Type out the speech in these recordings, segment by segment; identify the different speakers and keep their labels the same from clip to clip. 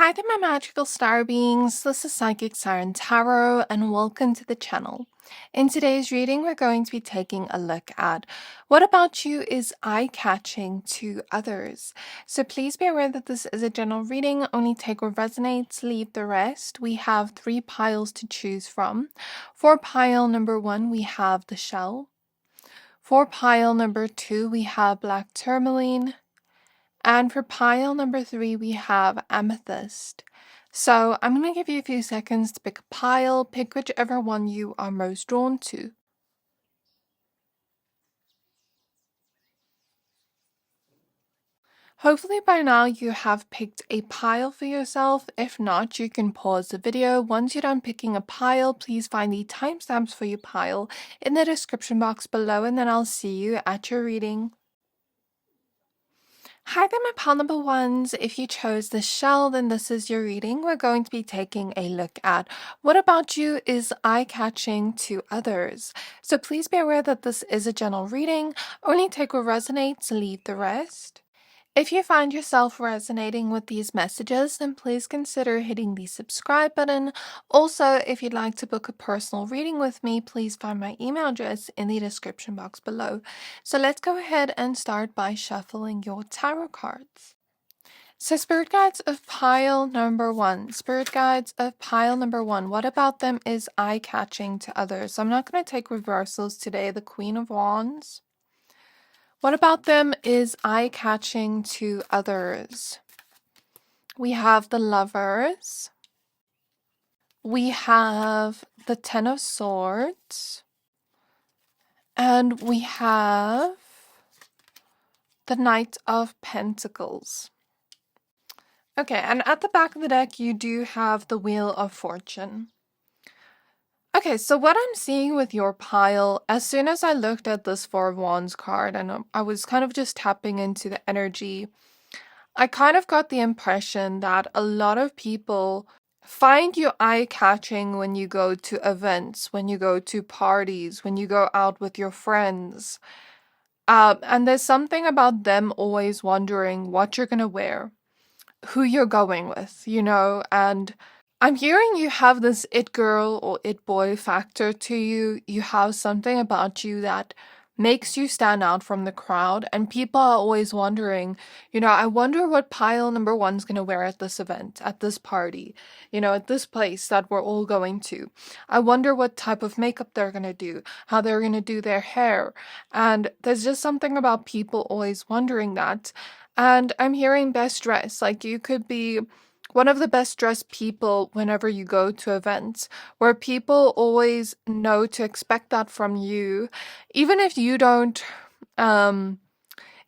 Speaker 1: Hi there, my magical star beings. This is Psychic Siren Tarot, and welcome to the channel. In today's reading, we're going to be taking a look at what about you is eye-catching to others. So please be aware that this is a general reading. Only take what resonates, leave the rest. We have 3 piles to choose from. For pile number 1, we have the shell. For pile number 2, we have black tourmaline. And for pile number 3, we have Amethyst. So I'm going to give you a few seconds to pick a pile, pick whichever one you are most drawn to. Hopefully by now you have picked a pile for yourself. If not, you can pause the video. Once you're done picking a pile, please find the timestamps for your pile in the description box below, and then I'll see you at your reading. Hi there, my pile number ones. If you chose the shell, then this is your reading. We're going to be taking a look at what about you is eye-catching to others. So please be aware that this is a general reading. Only take what resonates, leave the rest. If you find yourself resonating with these messages, then please consider hitting the subscribe button. Also, if you'd like to book a personal reading with me, please find my email address in the description box below. So let's go ahead and start by shuffling your tarot cards. So Spirit Guides of pile number 1. Spirit Guides of pile number 1. What about them is eye-catching to others? So I'm not going to take reversals today. The Queen of Wands. What about them is eye-catching to others? We have the Lovers. We have the Ten of Swords. And we have the Knight of Pentacles. Okay, and at the back of the deck, you do have the Wheel of Fortune. Okay, so what I'm seeing with your pile, as soon as I looked at this Four of Wands card and I was kind of just tapping into the energy, I kind of got the impression that a lot of people find you eye-catching when you go to events, when you go to parties, when you go out with your friends. And there's something about them always wondering what you're gonna wear, who you're going with, and I'm hearing you have this it girl or it boy factor to you. You have something about you that makes you stand out from the crowd, and people are always wondering, I wonder what pile number 1's gonna wear at this event, at this party, at this place that we're all going to. I wonder what type of makeup they're gonna do, how they're gonna do their hair, and there's just something about people always wondering that. And I'm hearing best dress, like you could be one of the best dressed people whenever you go to events, where people always know to expect that from you, even if you don't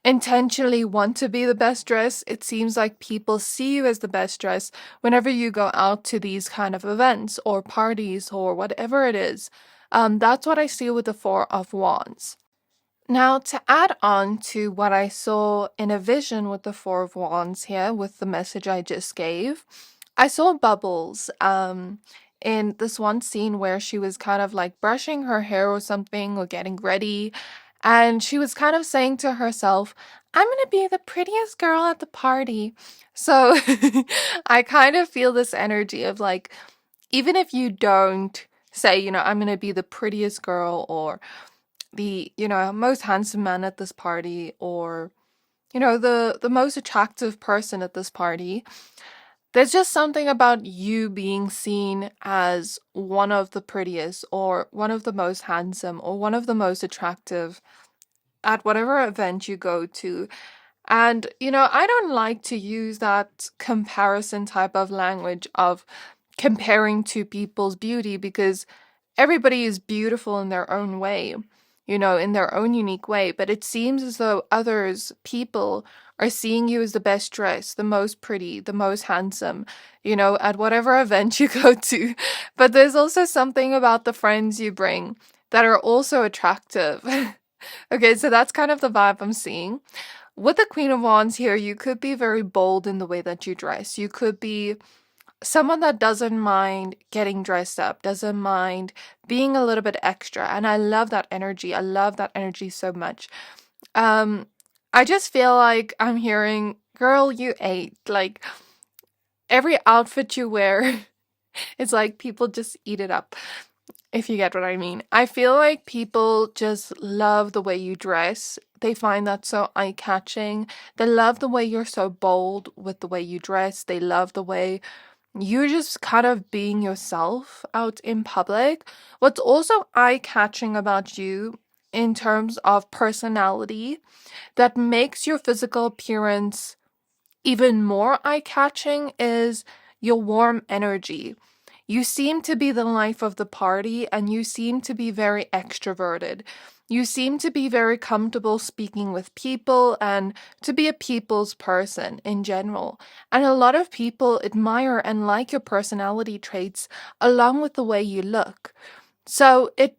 Speaker 1: intentionally want to be the best dressed. It seems like people see you as the best dressed whenever you go out to these kind of events or parties or whatever it is. That's what I see with the Four of Wands. Now, to add on to what I saw in a vision with the Four of Wands here, with the message I just gave, I saw Bubbles in this one scene where she was kind of like brushing her hair or something or getting ready, and she was kind of saying to herself, I'm gonna be the prettiest girl at the party. So I kind of feel this energy of like, even if you don't say, I'm gonna be the prettiest girl or the most handsome man at this party, or the most attractive person at this party, there's just something about you being seen as one of the prettiest or one of the most handsome or one of the most attractive at whatever event you go to. And I don't like to use that comparison type of language of comparing to people's beauty, because everybody is beautiful in their own way, in their own unique way. But it seems as though people are seeing you as the best dressed, the most pretty, the most handsome, at whatever event you go to. But there's also something about the friends you bring that are also attractive. Okay, so that's kind of the vibe I'm seeing. With the Queen of Wands here, you could be very bold in the way that you dress. You could be someone that doesn't mind getting dressed up, doesn't mind being a little bit extra. And I love that energy. I love that energy so much. I just feel like I'm hearing, girl, you ate. Like, every outfit you wear, it's like people just eat it up, if you get what I mean. I feel like people just love the way you dress. They find that so eye-catching. They love the way you're so bold with the way you dress. They love the way you're just kind of being yourself out in public. What's also eye-catching about you in terms of personality that makes your physical appearance even more eye-catching is your warm energy. You seem to be the life of the party and you seem to be very extroverted. You seem to be very comfortable speaking with people and to be a people's person in general. And a lot of people admire and like your personality traits along with the way you look. So it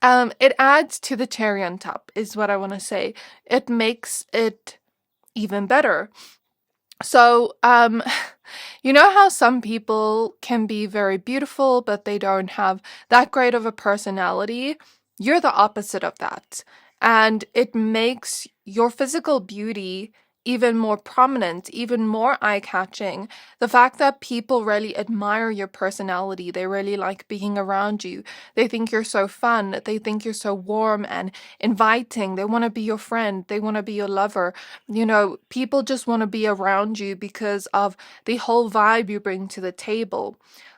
Speaker 1: adds to the cherry on top, is what I want to say. It makes it even better. So, you know how some people can be very beautiful, but they don't have that great of a personality? You're the opposite of that. And it makes your physical beauty even more prominent, even more eye-catching. The fact that people really admire your personality, they really like being around you. They think you're so fun. They think you're so warm and inviting. They want to be your friend. They want to be your lover. You know, people just want to be around you because of the whole vibe you bring to the table.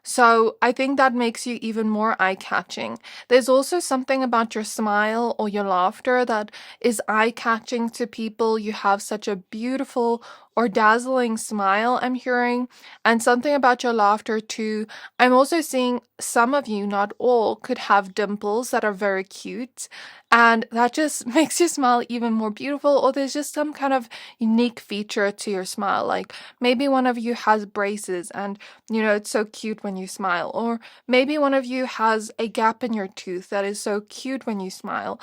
Speaker 1: So I think that makes you even more eye-catching. There's also something about your smile or your laughter that is eye-catching to people. You have such a beautiful or dazzling smile, I'm hearing, and something about your laughter too. I'm also seeing some of you, not all, could have dimples that are very cute, and that just makes your smile even more beautiful, or there's just some kind of unique feature to your smile. Like maybe one of you has braces and it's so cute when you smile, or maybe one of you has a gap in your tooth that is so cute when you smile.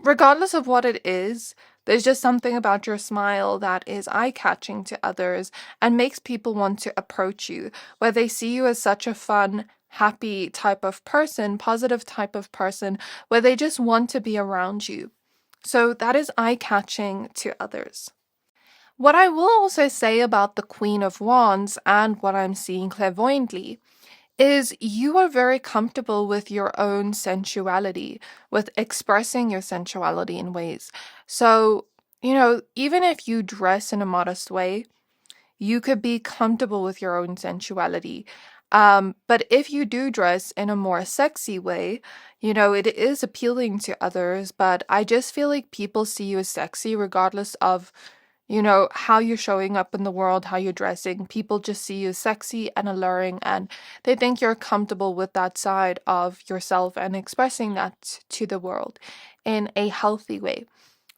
Speaker 1: Regardless of what it is, there's just something about your smile that is eye-catching to others and makes people want to approach you, where they see you as such a fun, happy type of person, positive type of person, where they just want to be around you. So that is eye-catching to others. What I will also say about the Queen of Wands and what I'm seeing clairvoyantly is you are very comfortable with your own sensuality, with expressing your sensuality in ways. So, even if you dress in a modest way, you could be comfortable with your own sensuality. But if you do dress in a more sexy way, it is appealing to others, but I just feel like people see you as sexy regardless of how you're showing up in the world, how you're dressing. People just see you sexy and alluring, and they think you're comfortable with that side of yourself and expressing that to the world in a healthy way.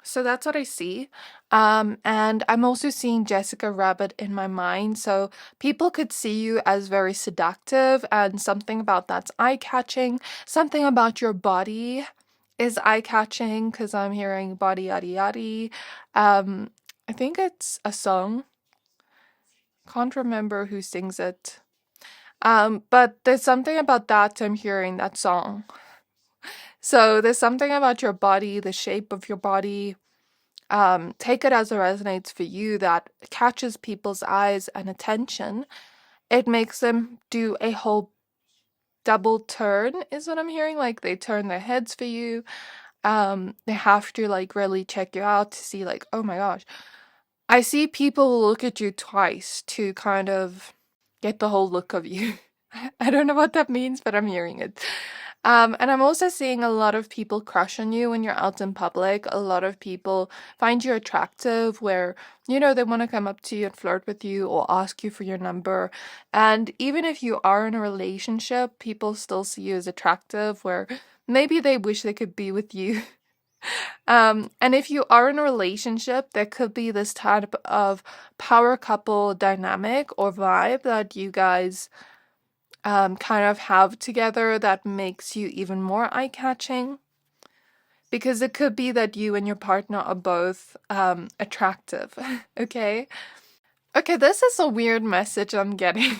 Speaker 1: So that's what I see. And I'm also seeing Jessica Rabbit in my mind. So people could see you as very seductive, and something about that's eye-catching. Something about your body is eye-catching because I'm hearing body yaddy yaddy. I think it's a song. Can't remember who sings it. But there's something about that I'm hearing that song. So there's something about your body, the shape of your body. Take it as it resonates for you that catches people's eyes and attention. It makes them do a whole double turn, is what I'm hearing. Like they turn their heads for you. They have to like really check you out to see like, oh my gosh. I see people look at you twice to kind of get the whole look of you. I don't know what that means, but I'm hearing it. And I'm also seeing a lot of people crush on you when you're out in public. A lot of people find you attractive where, they want to come up to you and flirt with you or ask you for your number. And even if you are in a relationship, people still see you as attractive where maybe they wish they could be with you. And if you are in a relationship, there could be this type of power couple dynamic or vibe that you guys kind of have together that makes you even more eye-catching. Because it could be that you and your partner are both attractive. Okay? Okay, this is a weird message I'm getting.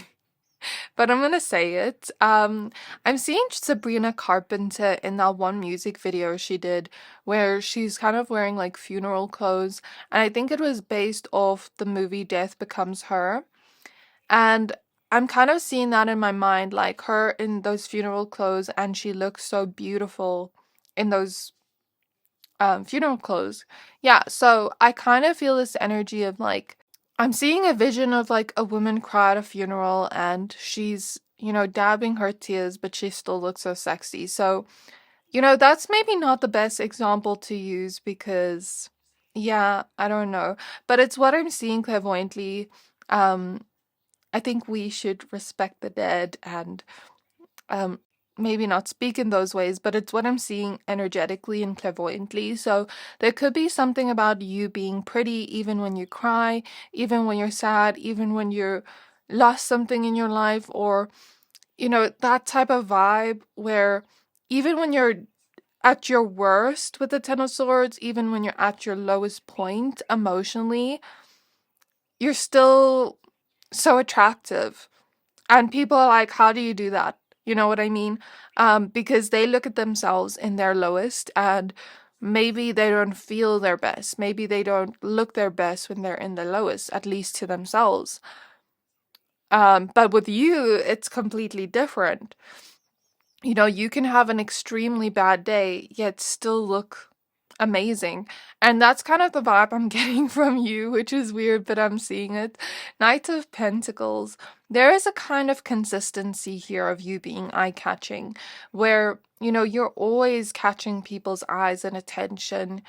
Speaker 1: but I'm gonna say it. I'm seeing Sabrina Carpenter in that one music video she did where she's kind of wearing like funeral clothes, and I think it was based off the movie Death Becomes Her. And I'm kind of seeing that in my mind, like her in those funeral clothes, and she looks so beautiful in those funeral clothes. Yeah, so I kind of feel this energy of like I'm seeing a vision of like a woman cry at a funeral and she's, dabbing her tears, but she still looks so sexy. So, that's maybe not the best example to use because, yeah, I don't know. But it's what I'm seeing clairvoyantly. Um, I think we should respect the dead and um maybe not speak in those ways, but it's what I'm seeing energetically and clairvoyantly. So there could be something about you being pretty even when you cry, even when you're sad, even when you're lost something in your life, or that type of vibe where even when you're at your worst with the Ten of Swords, even when you're at your lowest point emotionally, you're still so attractive. And people are like, how do you do that? You know what I mean? Because they look at themselves in their lowest and maybe they don't feel their best. Maybe they don't look their best when they're in the lowest, at least to themselves. But with you, it's completely different. You can have an extremely bad day, yet still look amazing. And that's kind of the vibe I'm getting from you, which is weird, but I'm seeing it. Knight of Pentacles. There is a kind of consistency here of you being eye-catching, where, you're always catching people's eyes and attention,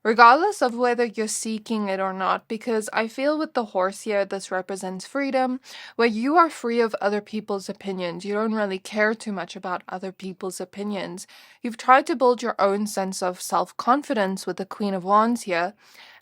Speaker 1: regardless of whether you're seeking it or not, because I feel with the horse here, this represents freedom, where you are free of other people's opinions. You don't really care too much about other people's opinions. You've tried to build your own sense of self-confidence with the Queen of Wands here,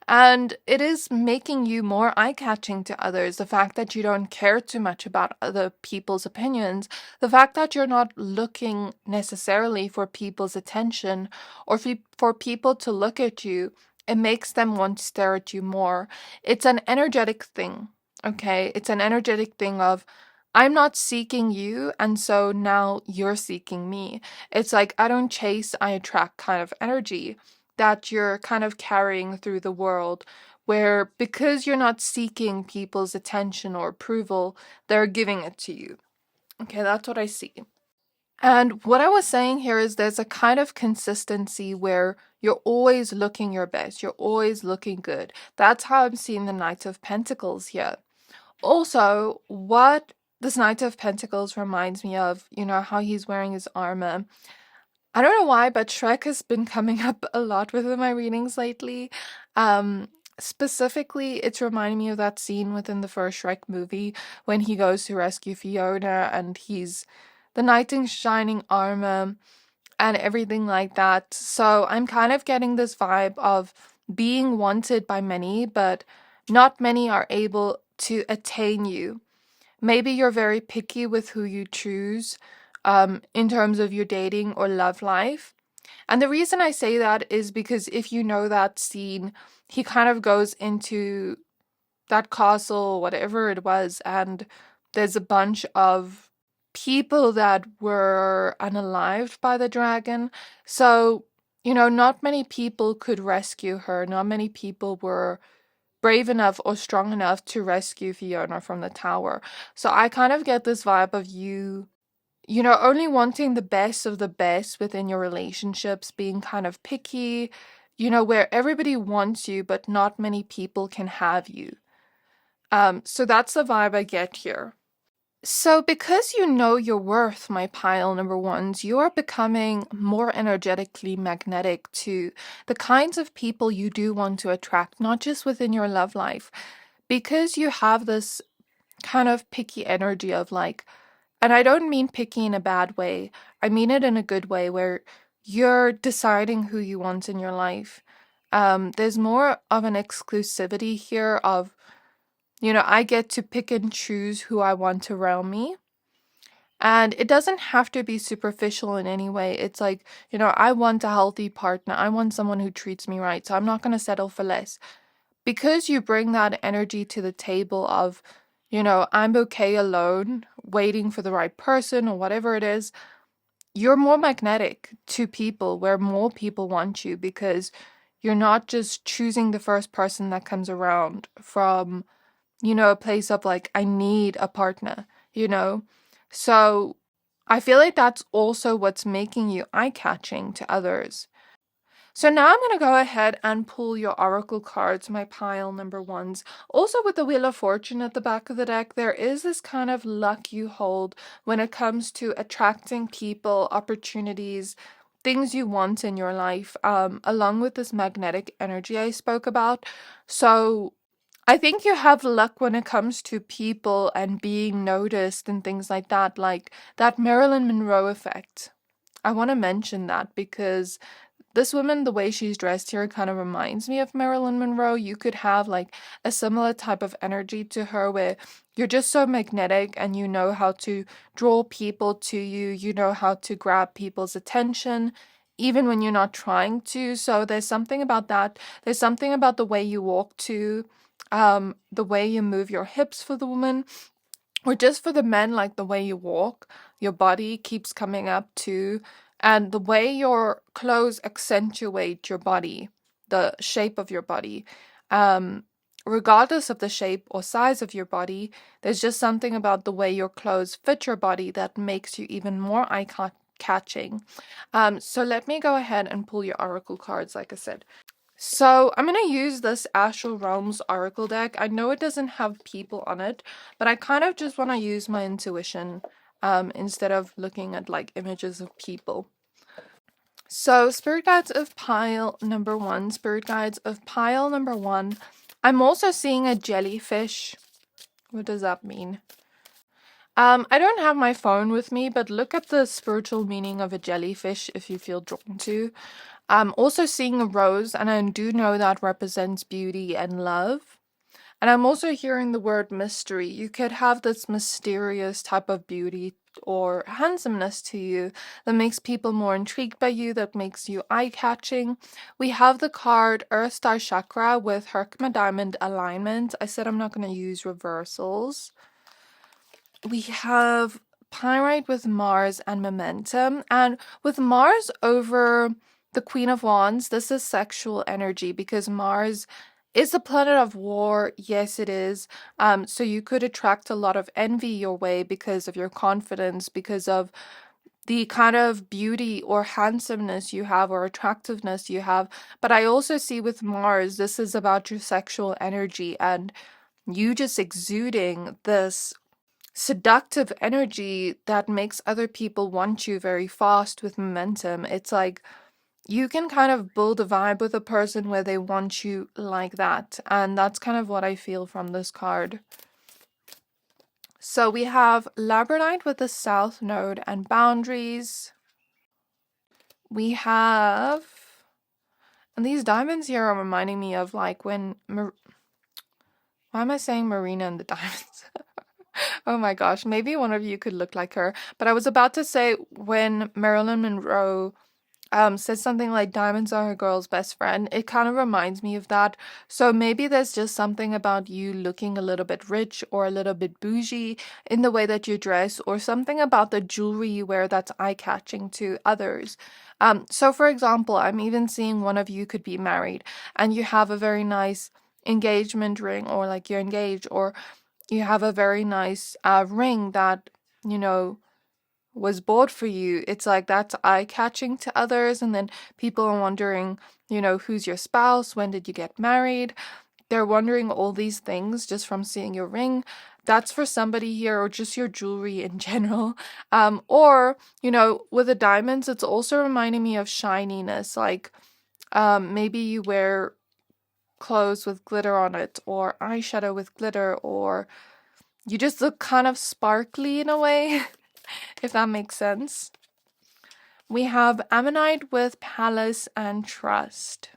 Speaker 1: and it is making you more eye-catching to others. The fact that you don't care too much about other people's opinions, the fact that you're not looking necessarily for people's attention or for people to look at you, it makes them want to stare at you more. It's an energetic thing, okay? It's an energetic thing of, I'm not seeking you, and so now you're seeking me. It's like, I don't chase, I attract kind of energy that you're kind of carrying through the world, where because you're not seeking people's attention or approval, they're giving it to you. Okay, that's what I see. And what I was saying here is there's a kind of consistency where you're always looking your best, you're always looking good. That's how I'm seeing the Knight of Pentacles here. Also, what this Knight of Pentacles reminds me of, how he's wearing his armor. I don't know why, but Shrek has been coming up a lot within my readings lately. Specifically, it's reminding me of that scene within the first Shrek movie when he goes to rescue Fiona and he's the knight in shining armor and everything like that. So I'm kind of getting this vibe of being wanted by many, but not many are able to attain you. Maybe you're very picky with who you choose in terms of your dating or love life. And the reason I say that is because if you know that scene, he kind of goes into that castle, whatever it was, and there's a bunch of people that were unalived by the dragon. So, not many people could rescue her. Not many people were brave enough or strong enough to rescue Fiona from the tower. So I kind of get this vibe of you, only wanting the best of the best within your relationships, being kind of picky, where everybody wants you, but not many people can have you. So that's the vibe I get here. So because you know your worth, my pile number ones, you are becoming more energetically magnetic to the kinds of people you do want to attract, not just within your love life. Because you have this kind of picky energy of like, and I don't mean picky in a bad way, I mean it in a good way where you're deciding who you want in your life. There's more of an exclusivity here of, I get to pick and choose who I want around me. And it doesn't have to be superficial in any way. It's like, I want a healthy partner. I want someone who treats me right. So I'm not going to settle for less. Because you bring that energy to the table of, I'm okay alone waiting for the right person or whatever it is, you're more magnetic to people where more people want you, because you're not just choosing the first person that comes around from, a place of like, I need a partner. So I feel like that's also what's making you eye-catching to others. So now I'm going to go ahead and pull your oracle cards, my pile number ones. Also with the Wheel of Fortune at the back of the deck, there is this kind of luck you hold when it comes to attracting people, opportunities, things you want in your life, along with this magnetic energy I spoke about. So I think you have luck when it comes to people and being noticed and things like like that Marilyn Monroe effect. I want to mention that because this woman, the way she's dressed here, kind of reminds me of Marilyn Monroe. You could have like a similar type of energy to her where you're just so magnetic and you know how to draw people to you, you know how to grab people's attention, even when you're not trying to. So there's something about that. There's something about the way you walk too, the way you move your hips for the woman, or just for the men, like the way you walk, your body keeps coming up too, and the way your clothes accentuate your body, the shape of your body. Um, Regardless of the shape or size of your body, there's just something about the way your clothes fit your body that makes you even more eye-catching. So let me go ahead and pull your oracle cards, like I said. So I'm going to use this Astral Realms Oracle deck. I know it doesn't have people on it, but I kind of just want to use my intuition instead of looking at like images of people. So Spirit Guides of pile number one, Spirit Guides of pile number one. I'm also seeing a jellyfish. What does that mean? I don't have my phone with me, but look at the spiritual meaning of a jellyfish if you feel drawn to. I'm also seeing a rose, and I do know that represents beauty and love. And I'm also hearing the word mystery. You could have this mysterious type of beauty or handsomeness to you that makes people more intrigued by you, that makes you eye-catching. We have the card Earth Star Chakra with Herkimer Diamond alignment. I said I'm not going to use reversals. We have Pyrite with Mars and Momentum. And with Mars over the Queen of Wands, this is sexual energy because Mars is the planet of war. Yes, it is. So you could attract a lot of envy your way because of your confidence, because of the kind of beauty or handsomeness you have or attractiveness you have. But I also see with Mars, this is about your sexual energy and you just exuding this seductive energy that makes other people want you very fast with momentum. It's like you can kind of build a vibe with a person where they want you like that. And that's kind of what I feel from this card. So we have Labradorite with the South Node and boundaries. We have, and these diamonds here are reminding me of like when, why am I saying Marina and the diamonds? Oh my gosh, maybe one of you could look like her. But I was about to say when Marilyn Monroe says something like diamonds are a girl's best friend, it kind of reminds me of that. So maybe there's just something about you looking a little bit rich or a little bit bougie in the way that you dress, or something about the jewelry you wear that's eye-catching to others. So for example, I'm even seeing one of you could be married and you have a very nice engagement ring, or like you're engaged, or you have a very nice ring that, you know, was bought for you. It's like that's eye-catching to others, and then people are wondering, who's your spouse? When did you get married? They're wondering all these things just from seeing your ring. That's for somebody here, or just your jewelry in general. Or, with the diamonds, it's also reminding me of shininess. Like, maybe you wear clothes with glitter on it, or eyeshadow with glitter, or you just look kind of sparkly in a way, if that makes sense. We have Ammonite with Palace and Trust.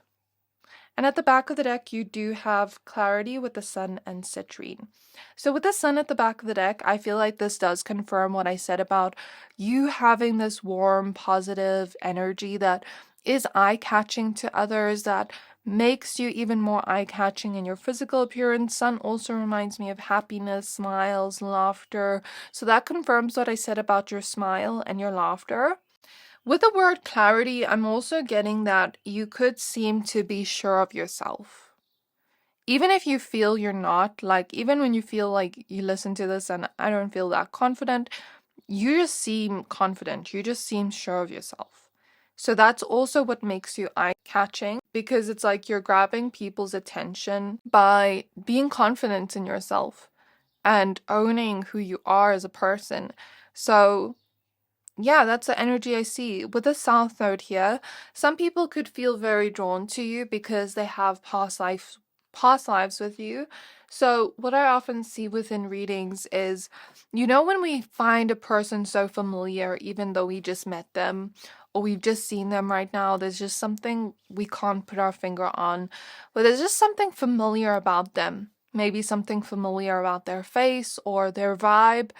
Speaker 1: And at the back of the deck, you do have Clarity with the Sun and Citrine. So with the Sun at the back of the deck, I feel like this does confirm what I said about you having this warm, positive energy that is eye-catching to others, that makes you even more eye-catching in your physical appearance. Sun also reminds me of happiness, smiles, laughter. So that confirms what I said about your smile and your laughter. With the word clarity, I'm also getting that you could seem to be sure of yourself. Even if you feel you're not, like even when you feel like you listen to this and I don't feel that confident, you just seem confident. You just seem sure of yourself. So that's also what makes you eye-catching, because it's like you're grabbing people's attention by being confident in yourself and owning who you are as a person. So yeah, that's the energy I see. With the South Node here, some people could feel very drawn to you because they have past lives with you. So what I often see within readings is, when we find a person so familiar, even though we just met them or we've just seen them right now, there's just something we can't put our finger on, but there's just something familiar about them. Maybe something familiar about their face or their vibe.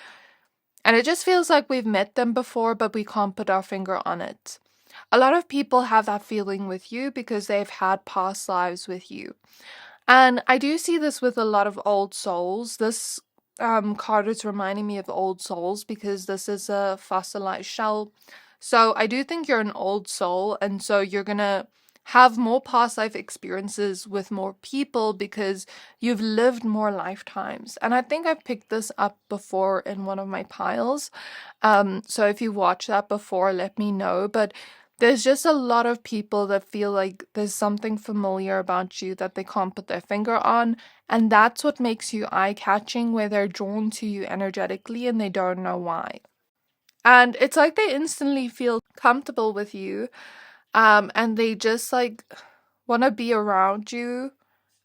Speaker 1: And it just feels like we've met them before, but we can't put our finger on it. A lot of people have that feeling with you because they've had past lives with you. And I do see this with a lot of old souls. This card is reminding me of old souls because this is a fossilized shell. So I do think you're an old soul, and so you're gonna have more past life experiences with more people because you've lived more lifetimes. And I think I've picked this up before in one of my piles. So if you watched that before, let me know. But there's just a lot of people that feel like there's something familiar about you that they can't put their finger on. And that's what makes you eye-catching, where they're drawn to you energetically and they don't know why. And it's like they instantly feel comfortable with you, and they just like want to be around you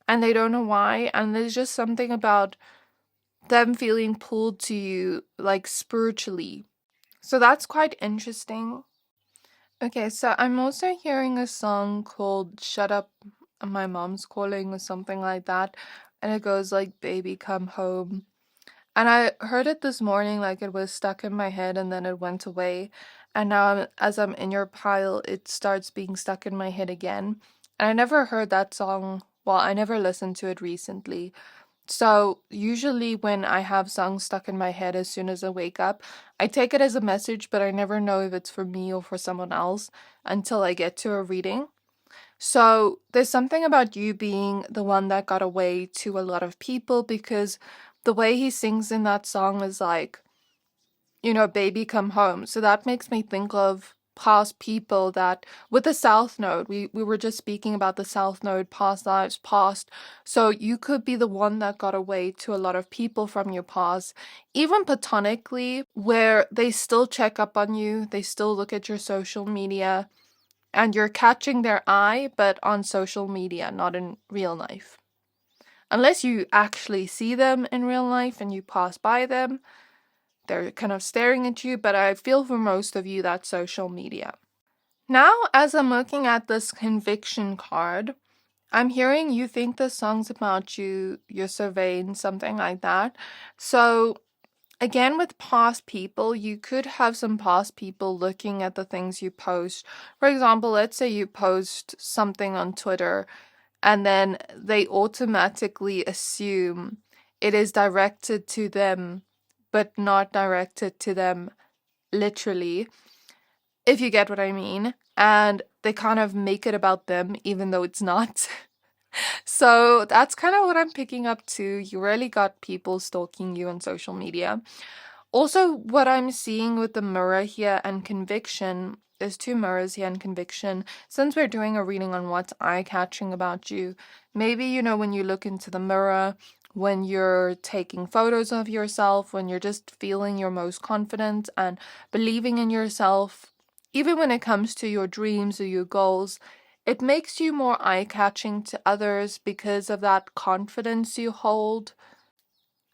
Speaker 1: and they don't know why. And there's just something about them feeling pulled to you, like spiritually. So that's quite interesting. Okay, so I'm also hearing a song called Shut Up, My Mom's Calling, or something like that. And it goes like, Baby, come home. And I heard it this morning, like it was stuck in my head and then it went away. And now, as I'm in your pile, it starts being stuck in my head again. And I never heard that song. Well, I never listened to it recently. So, usually, when I have songs stuck in my head as soon as I wake up, I take it as a message, but I never know if it's for me or for someone else until I get to a reading. So, there's something about you being the one that got away to a lot of people, because the way he sings in that song is like, baby come home. So that makes me think of past people that, with the South Node, we were just speaking about the South Node, past lives, past. So you could be the one that got away to a lot of people from your past, even platonically, where they still check up on you, they still look at your social media, and you're catching their eye, but on social media, not in real life. Unless you actually see them in real life and you pass by them, they're kind of staring at you, but I feel for most of you that's social media. Now, as I'm looking at this conviction card, I'm hearing you think the song's about you, you're surveying, something like that. So, again, with past people, you could have some past people looking at the things you post. For example, let's say you post something on Twitter and then they automatically assume it is directed to them, but not directed to them literally, if you get what I mean. And they kind of make it about them, even though it's not. So that's kind of what I'm picking up too. You really got people stalking you on social media. Also, what I'm seeing with the mirror here and conviction, there's two mirrors here and conviction. Since we're doing a reading on what's eye-catching about you, maybe, when you look into the mirror, when you're taking photos of yourself, when you're just feeling your most confident and believing in yourself, even when it comes to your dreams or your goals, it makes you more eye-catching to others because of that confidence you hold.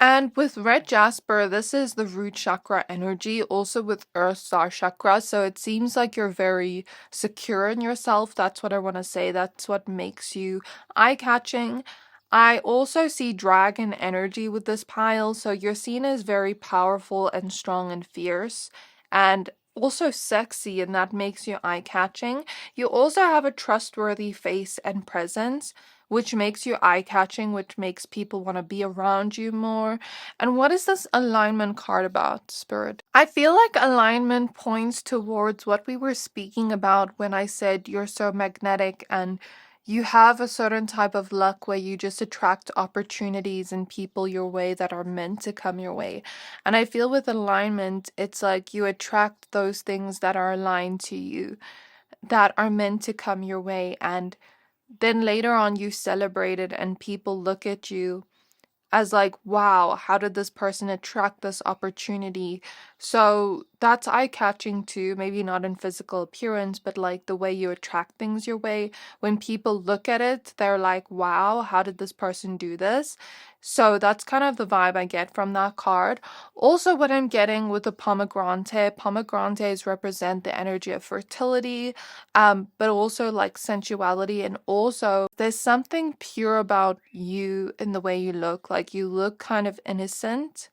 Speaker 1: And with red jasper, this is the root chakra energy, also with earth star chakra. So it seems like you're very secure in yourself. That's what I want to say. That's what makes you eye-catching. I also see dragon energy with this pile. So you're seen as very powerful and strong and fierce. And also sexy and that makes you eye-catching. You also have a trustworthy face and presence, which makes you eye-catching, which makes people want to be around you more. And what is this alignment card about, Spirit? I feel like alignment points towards what we were speaking about when I said you're so magnetic and you have a certain type of luck where you just attract opportunities and people your way that are meant to come your way. And I feel with alignment, it's like you attract those things that are aligned to you, that are meant to come your way. And then later on, you celebrate it, and people look at you as like, wow, how did this person attract this opportunity? So that's eye-catching too, maybe not in physical appearance, but like the way you attract things your way. When people look at it, they're like, wow, how did this person do this? So that's kind of the vibe I get from that card. Also, what I'm getting with the pomegranates represent the energy of fertility, but also like sensuality, and also there's something pure about you in the way you look. Like you look kind of innocent,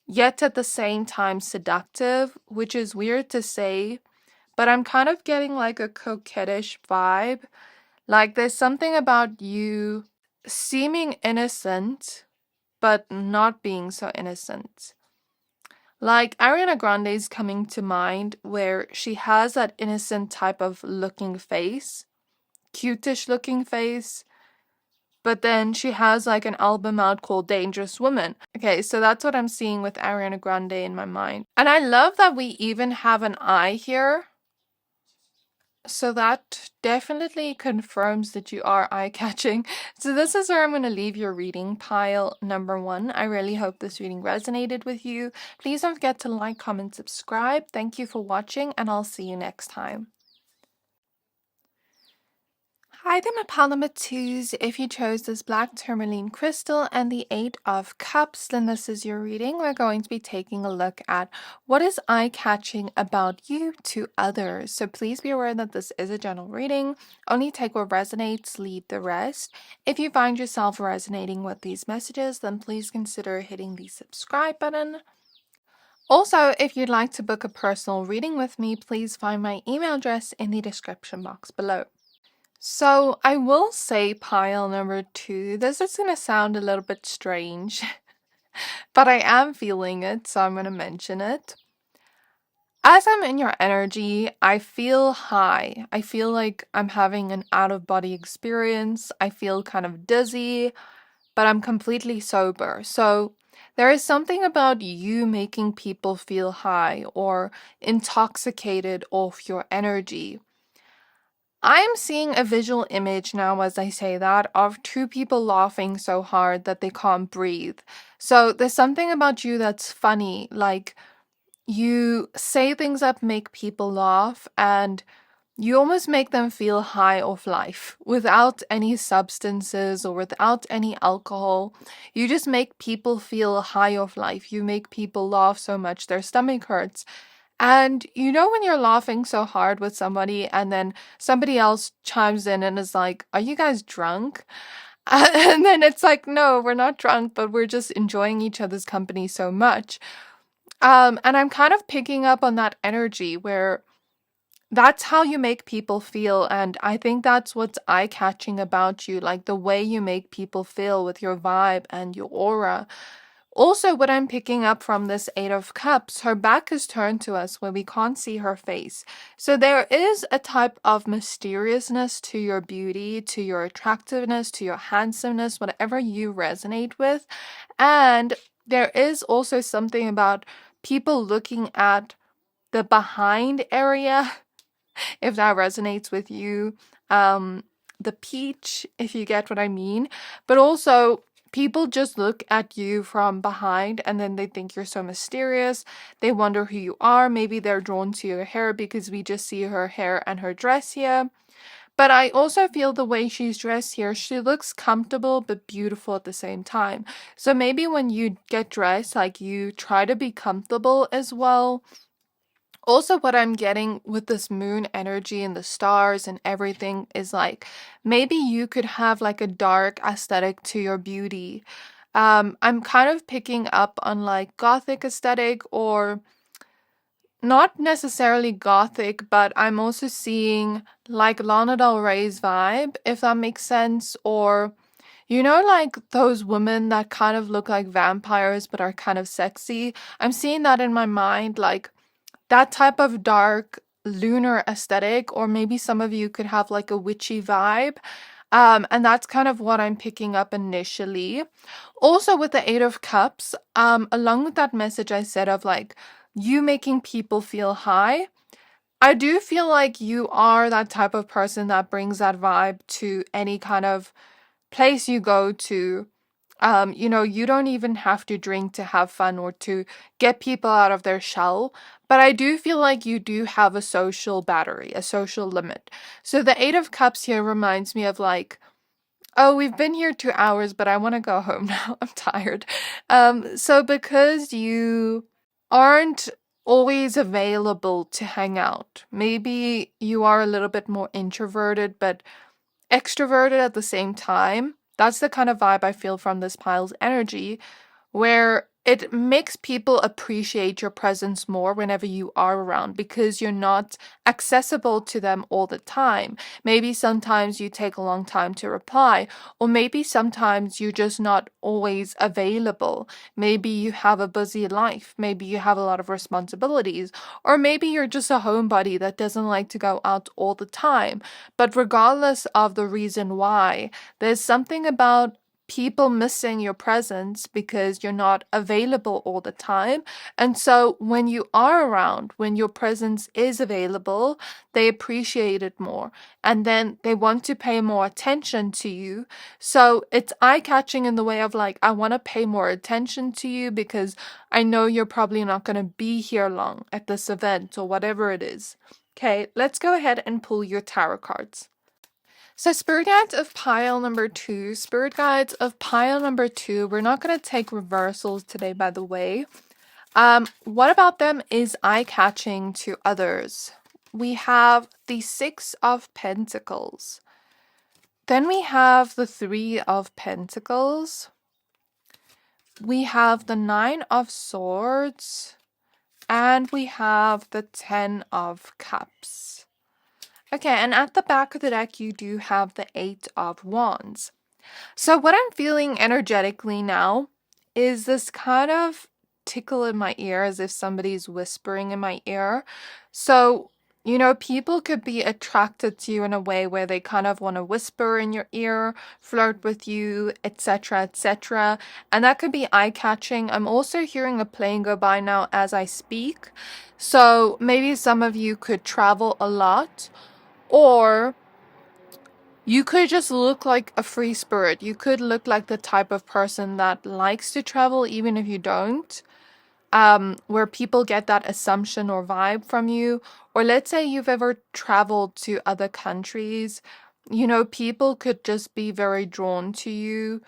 Speaker 1: yet at the same time seductive, which is weird to say, but I'm kind of getting like a coquettish vibe. Like there's something about you seeming innocent, but not being so innocent. Like Ariana Grande is coming to mind, where she has that innocent type of looking face, cutish looking face, but then she has like an album out called Dangerous Woman. Okay, so that's what I'm seeing with Ariana Grande in my mind. And I love that we even have an eye here. So that definitely confirms that you are eye-catching. So this is where I'm going to leave your reading, pile number 1. I really hope this reading resonated with you. Please don't forget to like, comment, subscribe. Thank you for watching, and I'll see you next time. Hi there, my pile number 2s. If you chose this black tourmaline crystal and the 8 of cups, then this is your reading. We're going to be taking a look at what is eye-catching about you to others. So please be aware that this is a general reading. Only take what resonates, leave the rest. If you find yourself resonating with these messages, then please consider hitting the subscribe button. Also, if you'd like to book a personal reading with me, please find my email address in the description box below. So I will say pile number 2, this is going to sound a little bit strange, but I am feeling it, so I'm going to mention it. As I'm in your energy, I feel high. I feel like I'm having an out-of-body experience. I feel kind of dizzy, but I'm completely sober. So there is something about you making people feel high or intoxicated off your energy. I am seeing a visual image now as I say that of 2 people laughing so hard that they can't breathe. So there's something about you that's funny, like you say things that make people laugh and you almost make them feel high off life without any substances or without any alcohol. You just make people feel high off life. You make people laugh so much their stomach hurts. And you know when you're laughing so hard with somebody and then somebody else chimes in and is like, are you guys drunk? And then it's like, no, we're not drunk, but we're just enjoying each other's company so much. And I'm kind of picking up on that energy where that's how you make people feel. And I think that's what's eye-catching about you, like the way you make people feel with your vibe and your aura. Also, what I'm picking up from this 8 of Cups, her back is turned to us where we can't see her face. So there is a type of mysteriousness to your beauty, to your attractiveness, to your handsomeness, whatever you resonate with. And there is also something about people looking at the behind area, if that resonates with you. The peach, if you get what I mean. But also, people just look at you from behind and then they think you're so mysterious. They wonder who you are. Maybe they're drawn to your hair because we just see her hair and her dress here. But I also feel the way she's dressed here, she looks comfortable but beautiful at the same time. So maybe when you get dressed, like you try to be comfortable as well. Also, what I'm getting with this moon energy and the stars and everything is like maybe you could have like a dark aesthetic to your beauty. I'm kind of picking up on like gothic aesthetic or not necessarily gothic, but I'm also seeing like Lana Del Rey's vibe, if that makes sense. Or, like those women that kind of look like vampires but are kind of sexy. I'm seeing that in my mind, like that type of dark lunar aesthetic, or maybe some of you could have like a witchy vibe. And that's kind of what I'm picking up initially. Also with the Eight of Cups, along with that message I said of like you making people feel high, I do feel like you are that type of person that brings that vibe to any kind of place you go to. You don't even have to drink to have fun or to get people out of their shell. But I do feel like you do have a social battery, a social limit. So the Eight of Cups here reminds me of like, oh, we've been here 2 hours, but I want to go home now. I'm tired. So because you aren't always available to hang out, maybe you are a little bit more introverted, but extroverted at the same time. That's the kind of vibe I feel from this pile's energy, where it makes people appreciate your presence more whenever you are around because you're not accessible to them all the time. Maybe sometimes you take a long time to reply, or maybe sometimes you're just not always available. Maybe you have a busy life, maybe you have a lot of responsibilities, or maybe you're just a homebody that doesn't like to go out all the time. But regardless of the reason why, there's something about people missing your presence because you're not available all the time. And so when you are around, when your presence is available, they appreciate it more. And then they want to pay more attention to you. So it's eye-catching in the way of like, I want to pay more attention to you because I know you're probably not going to be here long at this event or whatever it is. Okay, let's go ahead and pull your tarot cards. So Spirit Guides of pile number 2, Spirit Guides of pile number 2, we're not going to take reversals today, by the way. What about them is eye-catching to others? We have the Six of Pentacles. Then we have the Three of Pentacles. We have the Nine of Swords. And we have the Ten of Cups. Okay, and at the back of the deck, you do have the Eight of Wands. So what I'm feeling energetically now is this kind of tickle in my ear as if somebody's whispering in my ear. So, people could be attracted to you in a way where they kind of want to whisper in your ear, flirt with you, etc., etc. And that could be eye-catching. I'm also hearing a plane go by now as I speak. So maybe some of you could travel a lot, or you could just look like a free spirit. You could look like the type of person that likes to travel even if you don't. Where people get that assumption or vibe from you. Or let's say you've ever traveled to other countries. People could just be very drawn to you.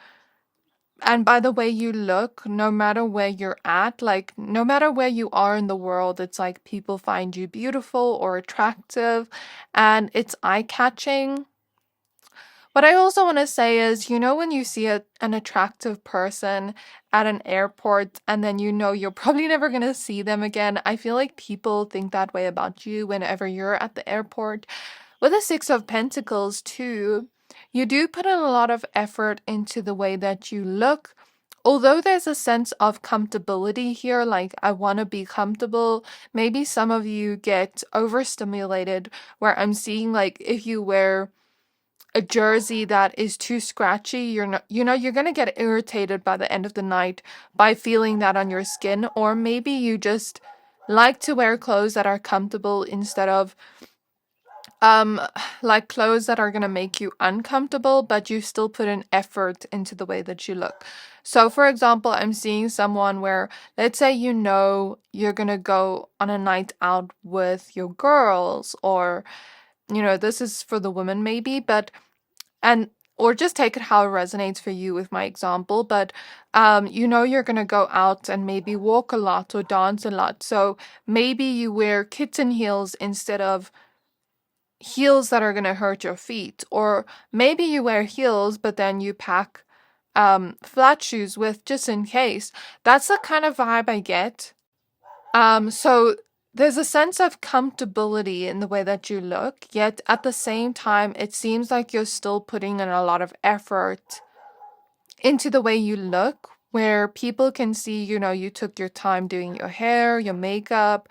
Speaker 1: And by the way you look, no matter where you're at, like no matter where you are in the world, it's like people find you beautiful or attractive and it's eye-catching. What I also want to say is, when you see an attractive person at an airport and then you're probably never going to see them again, I feel like people think that way about you whenever you're at the airport. With the Six of Pentacles too, you do put in a lot of effort into the way that you look. Although there's a sense of comfortability here, like I want to be comfortable, maybe some of you get overstimulated where I'm seeing like if you wear a jersey that is too scratchy, you're going to get irritated by the end of the night by feeling that on your skin. Or maybe you just like to wear clothes that are comfortable instead of like clothes that are going to make you uncomfortable, but you still put an effort into the way that you look. So for example, I'm seeing someone where, let's say you're going to go on a night out with your girls, or this is for the woman maybe, or just take it how it resonates for you with my example, but you're gonna go out and maybe walk a lot or dance a lot. So maybe you wear kitten heels instead of heels that are gonna hurt your feet. Or maybe you wear heels, but then you pack flat shoes with just in case. That's the kind of vibe I get. So there's a sense of comfortability in the way that you look, yet at the same time, it seems like you're still putting in a lot of effort into the way you look, where people can see, you took your time doing your hair, your makeup,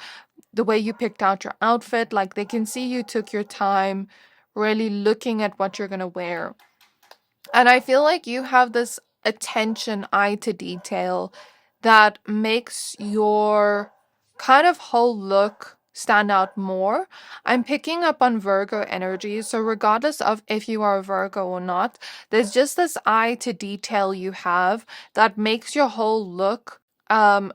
Speaker 1: the way you picked out your outfit. Like they can see you took your time really looking at what you're going to wear. And I feel like you have this attention, eye to detail, that makes your kind of whole look stand out more. I'm picking up on Virgo energy. So, regardless of if you are a Virgo or not, there's just this eye to detail you have that makes your whole look. I'm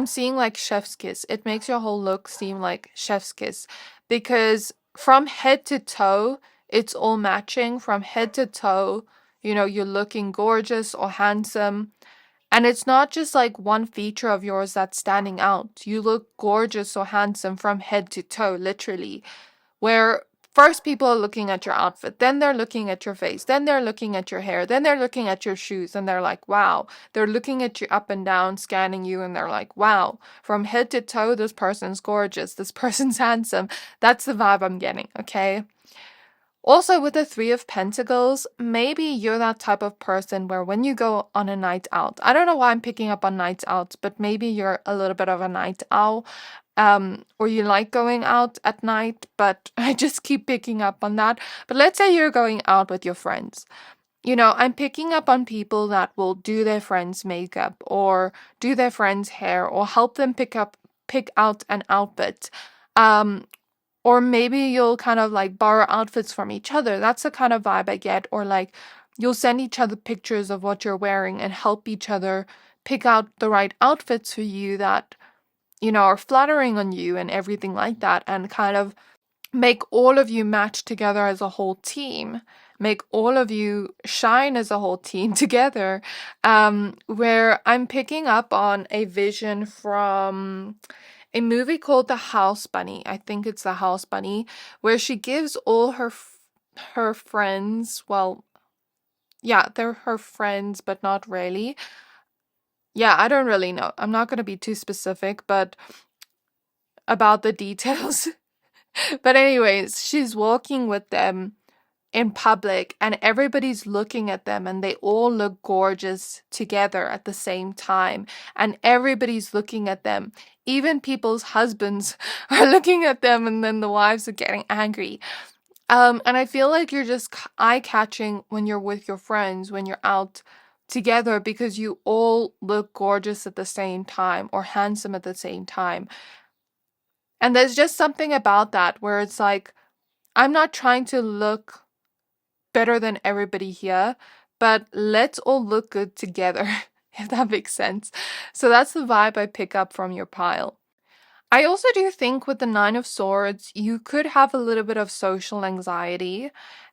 Speaker 1: seeing like chef's kiss. It makes your whole look seem like chef's kiss because from head to toe, it's all matching. From head to toe, you're looking gorgeous or handsome. And it's not just like one feature of yours that's standing out. You look gorgeous or handsome from head to toe, literally. Where first people are looking at your outfit, then they're looking at your face, then they're looking at your hair, then they're looking at your shoes, and they're like, wow. They're looking at you up and down, scanning you, and they're like, wow. From head to toe, this person's gorgeous, this person's handsome. That's the vibe I'm getting, okay? Also, with the Three of Pentacles, maybe you're that type of person where when you go on a night out, I don't know why I'm picking up on nights out, but maybe you're a little bit of a night owl, or you like going out at night, but I just keep picking up on that. But let's say you're going out with your friends. I'm picking up on people that will do their friends' makeup or do their friends' hair or help them pick out an outfit. Or maybe you'll kind of like borrow outfits from each other. That's the kind of vibe I get. Or like you'll send each other pictures of what you're wearing and help each other pick out the right outfits for you that, are flattering on you and everything like that. And kind of make all of you match together as a whole team. Make all of you shine as a whole team together. Where I'm picking up on a vision from a movie called The House Bunny. I think it's The House Bunny, where she gives all her friends, well, yeah, they're her friends, but not really. Yeah, I don't really know. I'm not going to be too specific, but about the details. But anyways, she's walking with them in public and everybody's looking at them and they all look gorgeous together at the same time and everybody's looking at them. Even people's husbands are looking at them and then the wives are getting angry. And I feel like you're just eye-catching when you're with your friends, when you're out together, because you all look gorgeous at the same time or handsome at the same time. And there's just something about that where it's like, I'm not trying to look better than everybody here, but let's all look good together, if that makes sense. So that's the vibe I pick up from your pile. I also do think with the Nine of Swords, you could have a little bit of social anxiety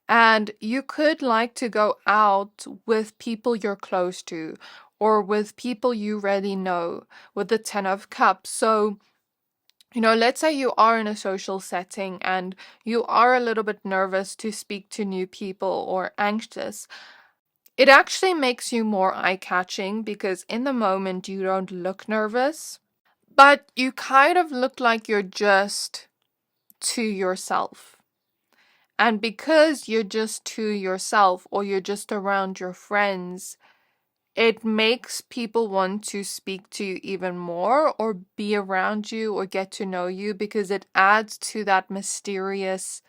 Speaker 1: and you could like to go out with people you're close to or with people you really know with the Ten of Cups. So, let's say you are in a social setting and you are a little bit nervous to speak to new people or anxious. It actually makes you more eye-catching because in the moment you don't look nervous, but you kind of look like you're just to yourself. And because you're just to yourself or you're just around your friends, it makes people want to speak to you even more or be around you or get to know you because it adds to that mysterious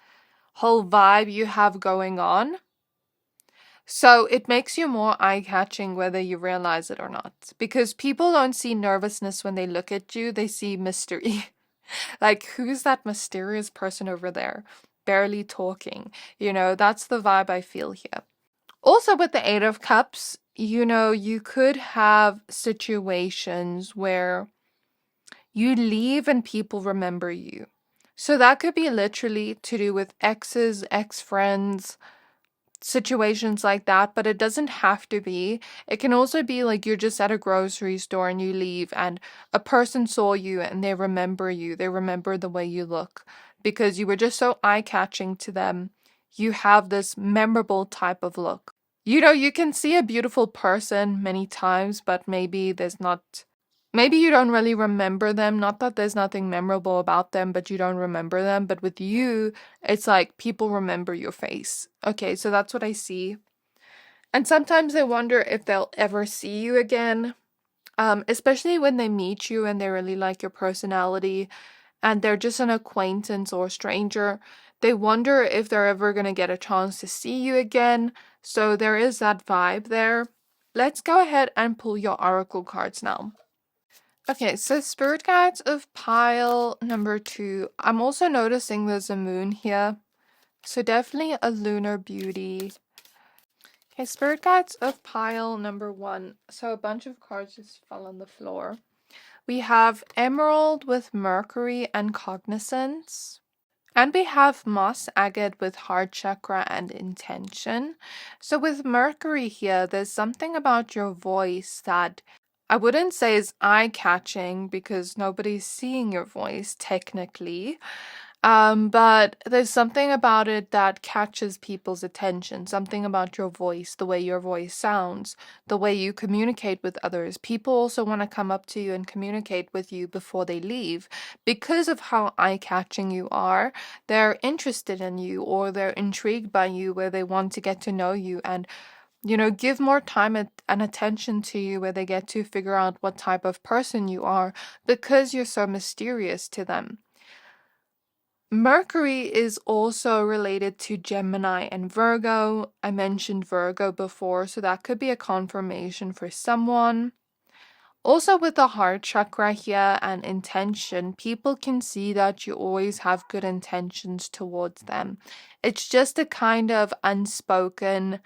Speaker 1: whole vibe you have going on. So it makes you more eye-catching whether you realize it or not. Because people don't see nervousness when they look at you, they see mystery. Like, who's that mysterious person over there? Barely talking. That's the vibe I feel here. Also with the Eight of Cups, you could have situations where you leave and people remember you. So that could be literally to do with exes, ex-friends, situations like that, but it doesn't have to be. It can also be like you're just at a grocery store and you leave and a person saw you and they remember you. They remember the way you look because you were just so eye-catching to them. You have this memorable type of look. You can see a beautiful person many times, but maybe there's not maybe you don't really remember them. Not that there's nothing memorable about them, but you don't remember them. But with you, it's like people remember your face. Okay, so that's what I see. And sometimes they wonder if they'll ever see you again. Especially when they meet you and they really like your personality and they're just an acquaintance or a stranger. They wonder if they're ever going to get a chance to see you again. So there is that vibe there. Let's go ahead and pull your oracle cards now. Okay, so spirit guides of pile number 2. I'm also noticing there's a moon here. So definitely a lunar beauty. Okay, spirit guides of pile number 1. So a bunch of cards just fell on the floor. We have Emerald with Mercury and Cognizance. And we have Moss Agate with Heart Chakra and Intention. So with Mercury here, there's something about your voice that I wouldn't say is eye-catching because nobody's seeing your voice technically. But there's something about it that catches people's attention, something about your voice, the way your voice sounds, the way you communicate with others. People also want to come up to you and communicate with you before they leave. Because of how eye-catching you are, they're interested in you or they're intrigued by you where they want to get to know you and give more time and attention to you where they get to figure out what type of person you are because you're so mysterious to them. Mercury is also related to Gemini and Virgo. I mentioned Virgo before, so that could be a confirmation for someone. Also with the heart chakra here and intention, people can see that you always have good intentions towards them. It's just a kind of unspoken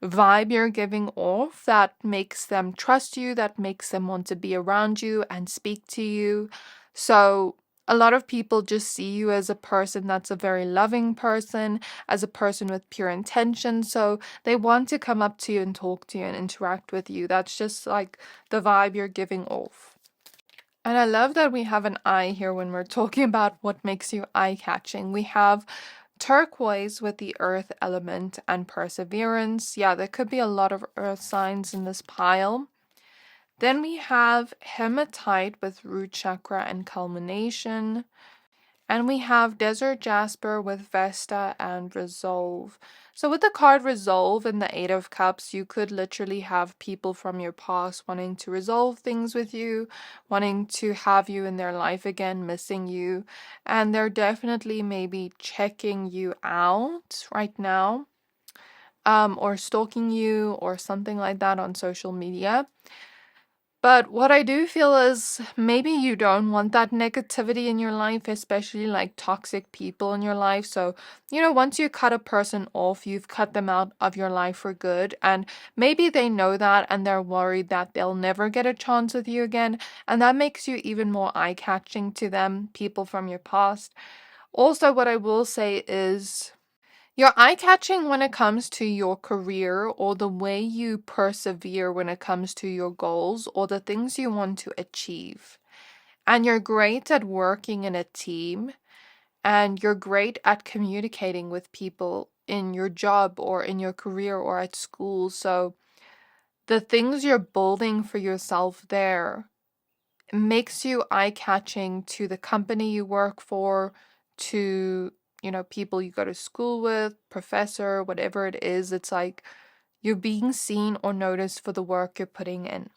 Speaker 1: vibe you're giving off that makes them trust you, that makes them want to be around you and speak to you. So a lot of people just see you as a person that's a very loving person, as a person with pure intention. So they want to come up to you and talk to you and interact with you. That's just like the vibe you're giving off. And I love that we have an eye here when we're talking about what makes you eye-catching. We have turquoise with the earth element and perseverance. Yeah, there could be a lot of earth signs in this pile. Then we have hematite with root chakra and culmination. And we have desert jasper with Vesta and resolve. So with the card resolve and the 8 of cups, you could literally have people from your past wanting to resolve things with you, wanting to have you in their life again, missing you. And they're definitely maybe checking you out right now, or stalking you or something like that on social media. But what I do feel is maybe you don't want that negativity in your life, especially like toxic people in your life. So, once you cut a person off, you've cut them out of your life for good. And maybe they know that and they're worried that they'll never get a chance with you again. And that makes you even more eye-catching to them, people from your past. Also, what I will say is you're eye-catching when it comes to your career or the way you persevere when it comes to your goals or the things you want to achieve. And you're great at working in a team and you're great at communicating with people in your job or in your career or at school. So the things you're building for yourself there makes you eye-catching to the company you work for, to people you go to school with, professor, whatever it is. It's like you're being seen or noticed for the work you're putting in.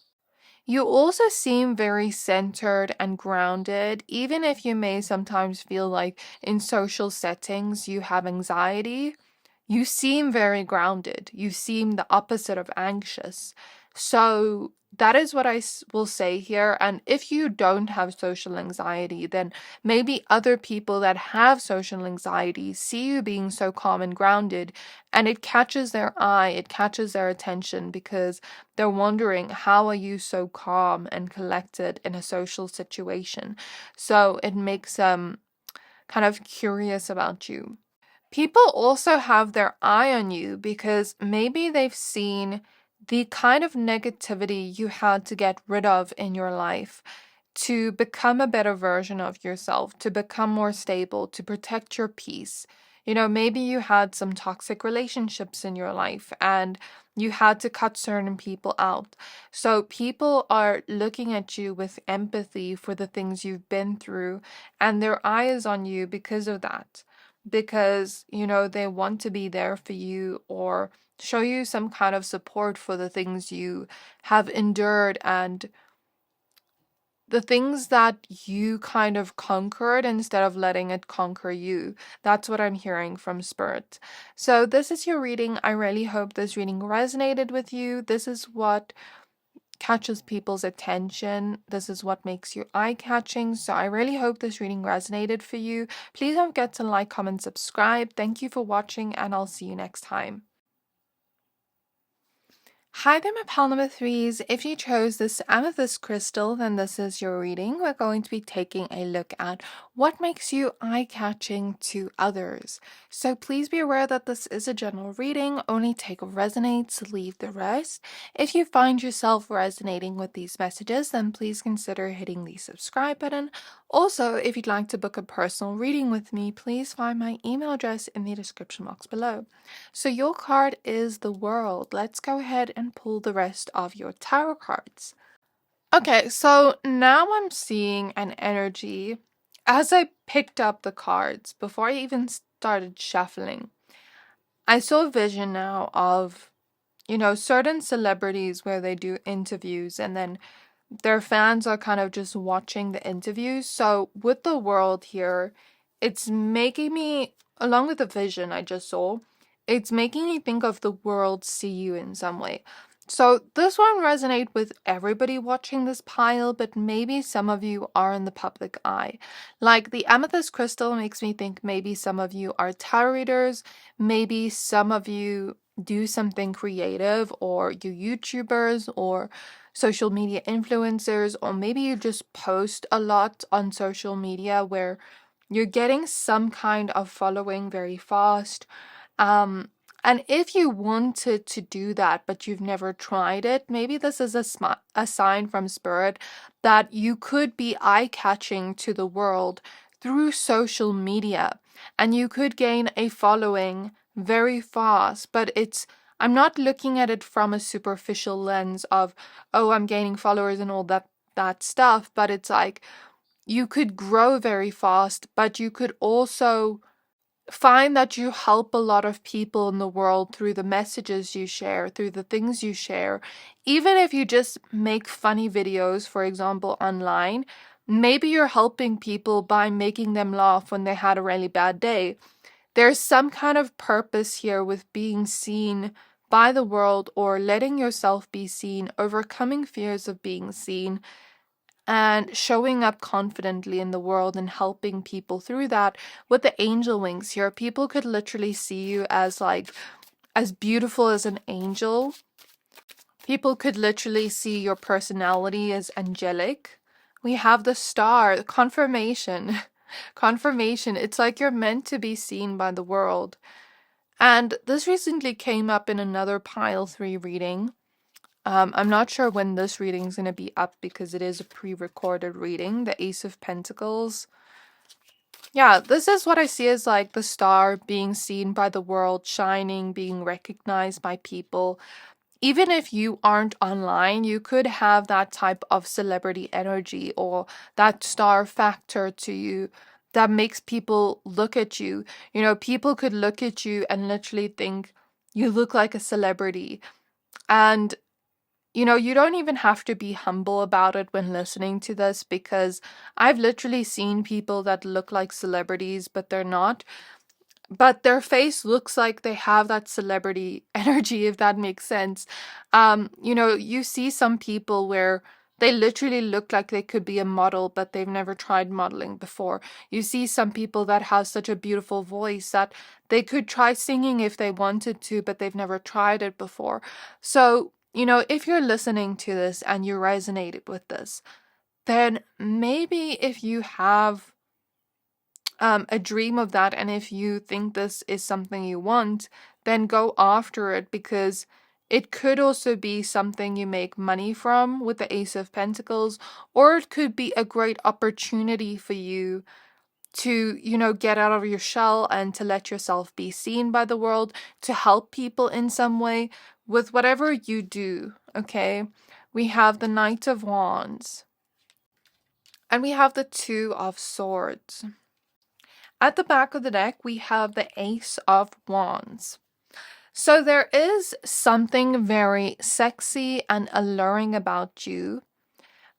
Speaker 1: You also seem very centered and grounded, even if you may sometimes feel like in social settings you have anxiety. You seem very grounded. You seem the opposite of anxious. So that is what I will say here. And if you don't have social anxiety, then maybe other people that have social anxiety see you being so calm and grounded, and it catches their eye, it catches their attention because they're wondering, how are you so calm and collected in a social situation? So it makes them kind of curious about you. People also have their eye on you because maybe they've seen the kind of negativity you had to get rid of in your life to become a better version of yourself, to become more stable, to protect your peace. Maybe you had some toxic relationships in your life and you had to cut certain people out. So people are looking at you with empathy for the things you've been through, and their eye is on you because of that. Because, they want to be there for you or show you some kind of support for the things you have endured and the things that you kind of conquered instead of letting it conquer you. That's what I'm hearing from Spirit. So, this is your reading. I really hope this reading resonated with you. This is what catches people's attention. This is what makes you eye catching. So, I really hope this reading resonated for you. Please don't forget to like, comment, subscribe. Thank you for watching, and I'll see you next time. Hi there, my pal number threes. If you chose this amethyst crystal, then this is your reading. We're going to be taking a look at what makes you eye-catching to others. So please be aware that this is a general reading. Only take what resonates, leave the rest. If you find yourself resonating with these messages, then please consider hitting the subscribe button. Also, if you'd like to book a personal reading with me, please find my email address in the description box below. So your card is the World. Let's go ahead and pull the rest of your tarot cards. Okay, so now I'm seeing an energy as I picked up the cards before I even started shuffling. I saw a vision now of, certain celebrities where they do interviews and then their fans are kind of just watching the interviews. So with the World here, it's making me, along with the vision I just saw, it's making me think of the world see you in some way. So this won't resonate with everybody watching this pile, but maybe some of you are in the public eye. Like the amethyst crystal makes me think maybe some of you are tarot readers, maybe some of you do something creative, or you YouTubers or social media influencers, or maybe you just post a lot on social media where you're getting some kind of following very fast. And if you wanted to do that, but you've never tried it, maybe this is a sign from Spirit that you could be eye-catching to the world through social media, and you could gain a following very fast. But I'm not looking at it from a superficial lens of, oh, I'm gaining followers and all that stuff, but it's like you could grow very fast, but you could also find that you help a lot of people in the world through the messages you share, through the things you share. Even if you just make funny videos, for example, online, maybe you're helping people by making them laugh when they had a really bad day. There's some kind of purpose here with being seen by the world or letting yourself be seen, overcoming fears of being seen, and showing up confidently in the world and helping people through that. With the angel wings here, people could literally see you as as beautiful as an angel. People could literally see your personality as angelic. We have the star, confirmation. Confirmation. It's like you're meant to be seen by the world. And this recently came up in another pile 3 reading. I'm not sure when this reading is going to be up because it is a pre-recorded reading. The Ace of Pentacles. Yeah, this is what I see as like the star being seen by the world, shining, being recognized by people. Even if you aren't online, you could have that type of celebrity energy or that star factor to you that makes people look at you. People could look at you and literally think you look like a celebrity. And you don't even have to be humble about it when listening to this, because I've literally seen people that look like celebrities, but they're not. But their face looks like they have that celebrity energy, if that makes sense. You see some people where they literally look like they could be a model, but they've never tried modeling before. You see some people that have such a beautiful voice that they could try singing if they wanted to, but they've never tried it before. So, if you're listening to this and you resonated with this, then maybe if you have a dream of that, and if you think this is something you want, then go after it, because it could also be something you make money from with the Ace of Pentacles, or it could be a great opportunity for you to, get out of your shell and to let yourself be seen by the world, to help people in some way with whatever you do, okay? We have the Knight of Wands and we have the Two of Swords. At the back of the deck, we have the Ace of Wands. So there is something very sexy and alluring about you,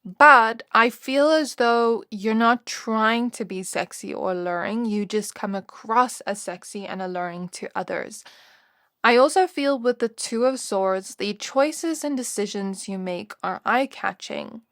Speaker 1: but I feel as though you're not trying to be sexy or alluring. You just come across as sexy and alluring to others. I also feel with the Two of Swords, the choices and decisions you make are eye-catching.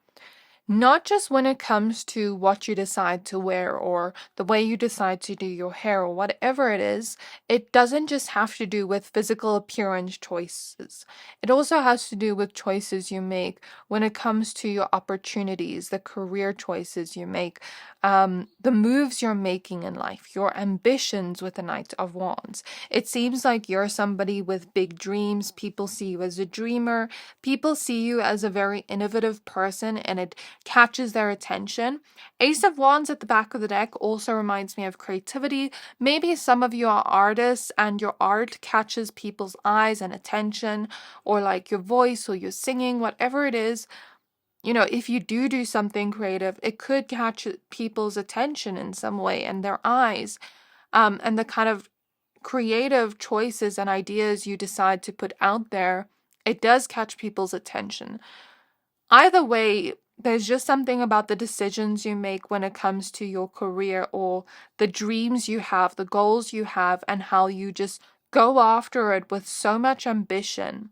Speaker 1: Not just when it comes to what you decide to wear or the way you decide to do your hair or whatever it is, it doesn't just have to do with physical appearance choices. It also has to do with choices you make when it comes to your opportunities, the career choices you make, the moves you're making in life, your ambitions with the Knight of Wands. It seems like you're somebody with big dreams. People see you as a dreamer. People see you as a very innovative person, and it catches their attention. Ace of Wands at the back of the deck also reminds me of creativity. Maybe some of you are artists and your art catches people's eyes and attention, or like your voice or your singing, whatever it is. If you do something creative, it could catch people's attention in some way and their eyes. And the kind of creative choices and ideas you decide to put out there, it does catch people's attention. Either way, there's just something about the decisions you make when it comes to your career or the dreams you have, the goals you have, and how you just go after it with so much ambition.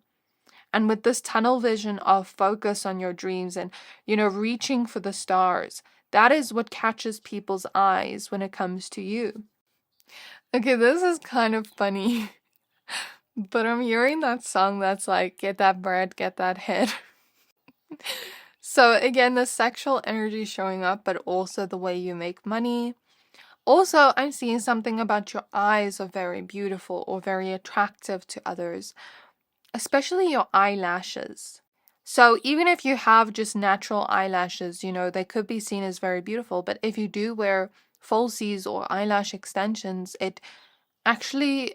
Speaker 1: And with this tunnel vision of focus on your dreams and, reaching for the stars, that is what catches people's eyes when it comes to you. Okay, this is kind of funny, but I'm hearing that song that's like, get that bread, get that head. So again, the sexual energy showing up, but also the way you make money. Also, I'm seeing something about your eyes are very beautiful or very attractive to others, especially your eyelashes. So even if you have just natural eyelashes, they could be seen as very beautiful, but if you do wear falsies or eyelash extensions, it actually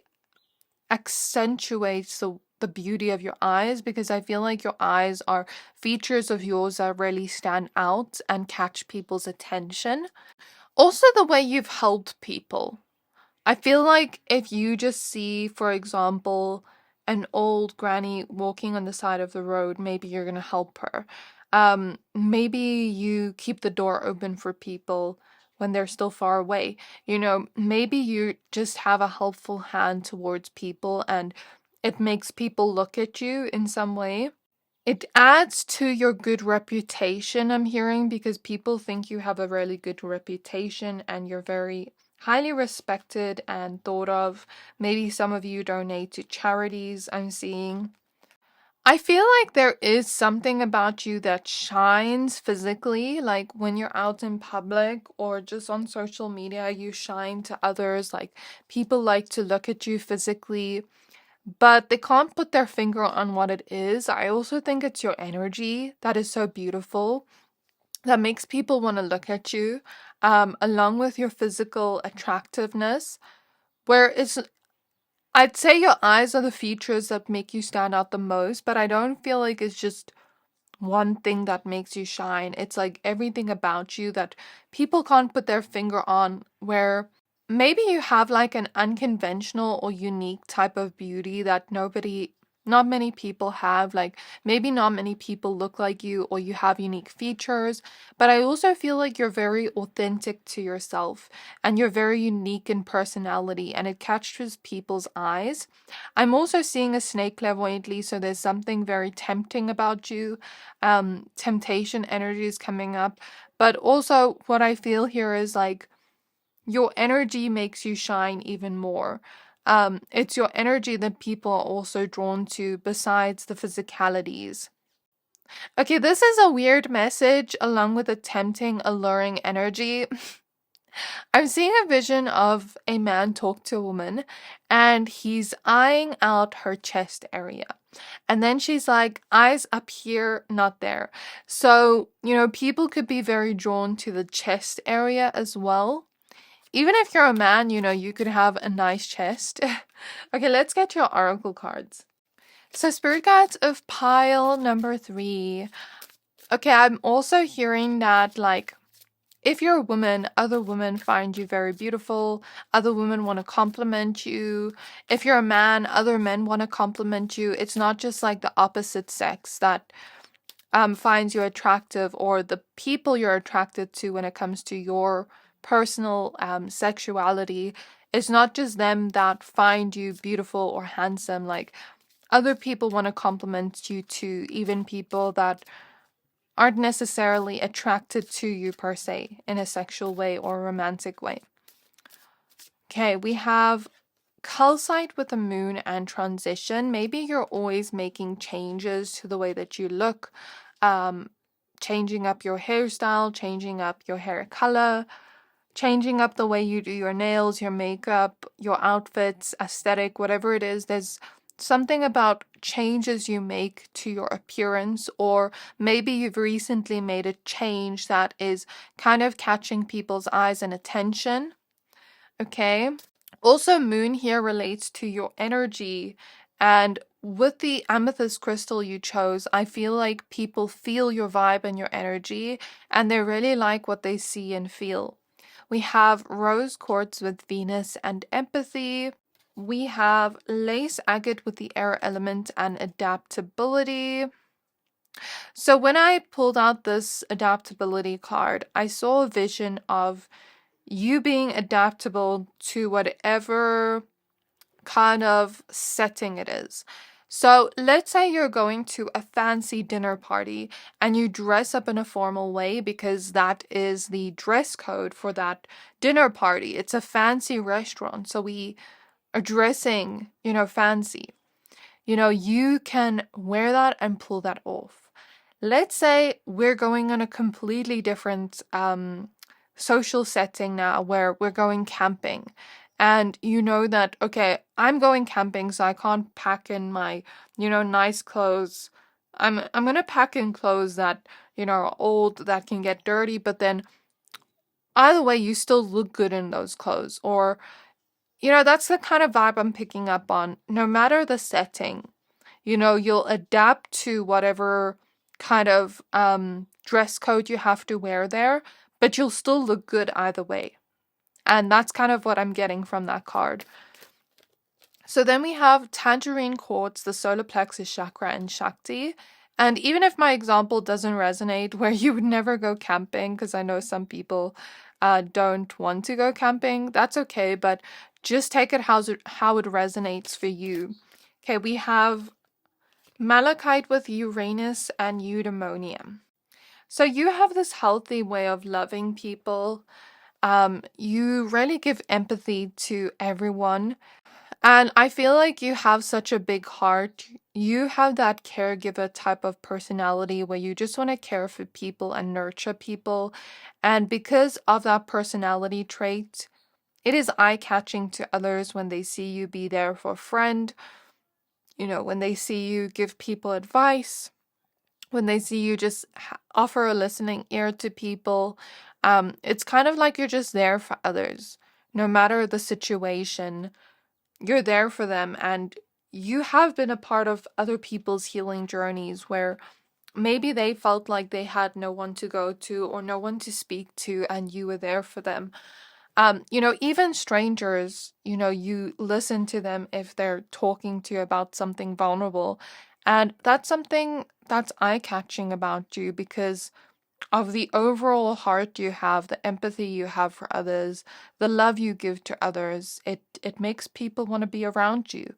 Speaker 1: accentuates the beauty of your eyes, because I feel like your eyes are features of yours that really stand out and catch people's attention. Also, the way you've helped people. I feel like if you just see, for example, an old granny walking on the side of the road, maybe you're going to help her. Maybe you keep the door open for people when they're still far away. Maybe you just have a helpful hand towards people and it makes people look at you in some way. It adds to your good reputation, I'm hearing, because people think you have a really good reputation and you're very highly respected and thought of. Maybe some of you donate to charities, I'm seeing. I feel like there is something about you that shines physically, like when you're out in public or just on social media, you shine to others. Like people like to look at you physically, but they can't put their finger on what it is. I also think it's your energy that is so beautiful, that makes people want to look at you, along with your physical attractiveness, where I'd say your eyes are the features that make you stand out the most, but I don't feel like it's just one thing that makes you shine. It's like everything about you that people can't put their finger on, where maybe you have like an unconventional or unique type of beauty that not many people have. Like maybe not many people look like you or you have unique features, but I also feel like you're very authentic to yourself and you're very unique in personality and it catches people's eyes. I'm also seeing a snake clairvoyantly, so there's something very tempting about you. Temptation energy is coming up, but also what I feel here is like your energy makes you shine even more. It's your energy that people are also drawn to besides the physicalities. Okay, this is a weird message along with a tempting, alluring energy. I'm seeing a vision of a man talk to a woman and he's eyeing out her chest area. And then she's like, eyes up here, not there. So, people could be very drawn to the chest area as well. Even if you're a man, you could have a nice chest. Okay, let's get your oracle cards. So spirit guides of pile number 3. Okay, I'm also hearing that, like, if you're a woman, other women find you very beautiful. Other women want to compliment you. If you're a man, other men want to compliment you. It's not just like the opposite sex that finds you attractive, or the people you're attracted to when it comes to your personal sexuality. It's not just them that find you beautiful or handsome. Like, other people want to compliment you too, even people that aren't necessarily attracted to you per se in a sexual way or romantic way. Okay, we have calcite with the moon and transition. Maybe you're always making changes to the way that you look, changing up your hairstyle, changing up your hair color, changing up the way you do your nails, your makeup, your outfits, aesthetic, whatever it is. There's something about changes you make to your appearance, or maybe you've recently made a change that is kind of catching people's eyes and attention. Okay. Also, moon here relates to your energy, and with the amethyst crystal you chose, I feel like people feel your vibe and your energy, and they really like what they see and feel. We have rose quartz with Venus and empathy. We have lace agate with the air element and adaptability. So when I pulled out this adaptability card, I saw a vision of you being adaptable to whatever kind of setting it is. So let's say you're going to a fancy dinner party and you dress up in a formal way because that is the dress code for that dinner party. It's a fancy restaurant, so we are dressing, fancy. You can wear that and pull that off. Let's say we're going on a completely different social setting now, where we're going camping. And you know that, okay, I'm going camping, so I can't pack in my, nice clothes. I'm gonna pack in clothes that, are old, that can get dirty, but then either way, you still look good in those clothes. Or, that's the kind of vibe I'm picking up on. No matter the setting, you'll adapt to whatever kind of dress code you have to wear there, but you'll still look good either way. And that's kind of what I'm getting from that card. So then we have tangerine quartz, the solar plexus chakra, and Shakti. And even if my example doesn't resonate, where you would never go camping, because I know some people don't want to go camping, that's okay, but just take it how it resonates for you. Okay, we have malachite with Uranus and eudaimonium. So you have this healthy way of loving people. You really give empathy to everyone. And I feel like you have such a big heart. You have that caregiver type of personality where you just want to care for people and nurture people. And because of that personality trait, it is eye-catching to others when they see you be there for a friend, when they see you give people advice, when they see you just offer a listening ear to people. It's kind of like you're just there for others. No matter the situation, you're there for them, and you have been a part of other people's healing journeys where maybe they felt like they had no one to go to or no one to speak to, and you were there for them. Even strangers, you listen to them if they're talking to you about something vulnerable. And that's something that's eye-catching about you because of the overall heart you have, the empathy you have for others, the love you give to others. It makes people want to be around you.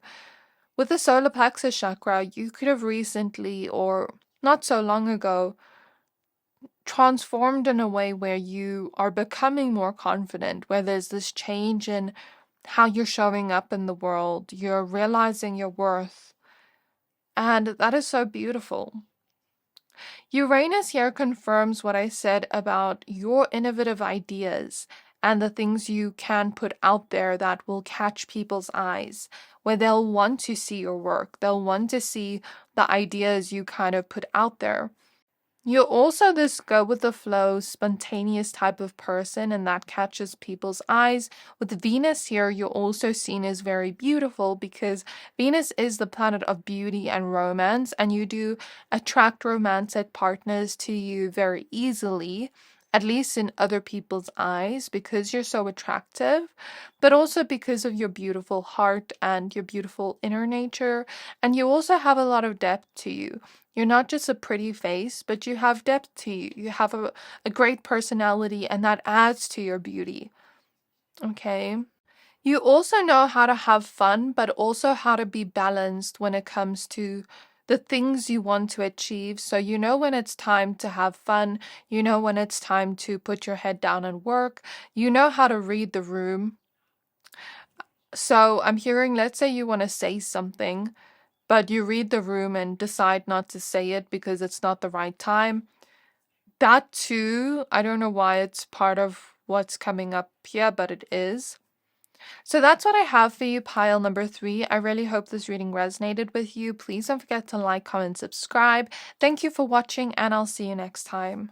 Speaker 1: With the solar plexus chakra, you could have recently, or not so long ago, transformed in a way where you are becoming more confident, where there's this change in how you're showing up in the world, you're realizing your worth, and that is so beautiful. Uranus here confirms what I said about your innovative ideas and the things you can put out there that will catch people's eyes, where they'll want to see your work, they'll want to see the ideas you kind of put out there. You're also this go with the flow, spontaneous type of person, and that catches people's eyes. With Venus here, you're also seen as very beautiful because Venus is the planet of beauty and romance, and you do attract romantic partners to you very easily, at least in other people's eyes, because you're so attractive, but also because of your beautiful heart and your beautiful inner nature. And you also have a lot of depth to you. You're not just a pretty face, but you have depth to you. You have a great personality, and that adds to your beauty. Okay. You also know how to have fun, but also how to be balanced when it comes to the things you want to achieve. So you know when it's time to have fun, you know when it's time to put your head down and work, you know how to read the room. So I'm hearing, let's say you want to say something, but you read the room and decide not to say it because it's not the right time. That too, I don't know why it's part of what's coming up here, but it is. So that's what I have for you, pile number 3. I really hope this reading resonated with you. Please don't forget to like, comment, subscribe. Thank you for watching, and I'll see you next time.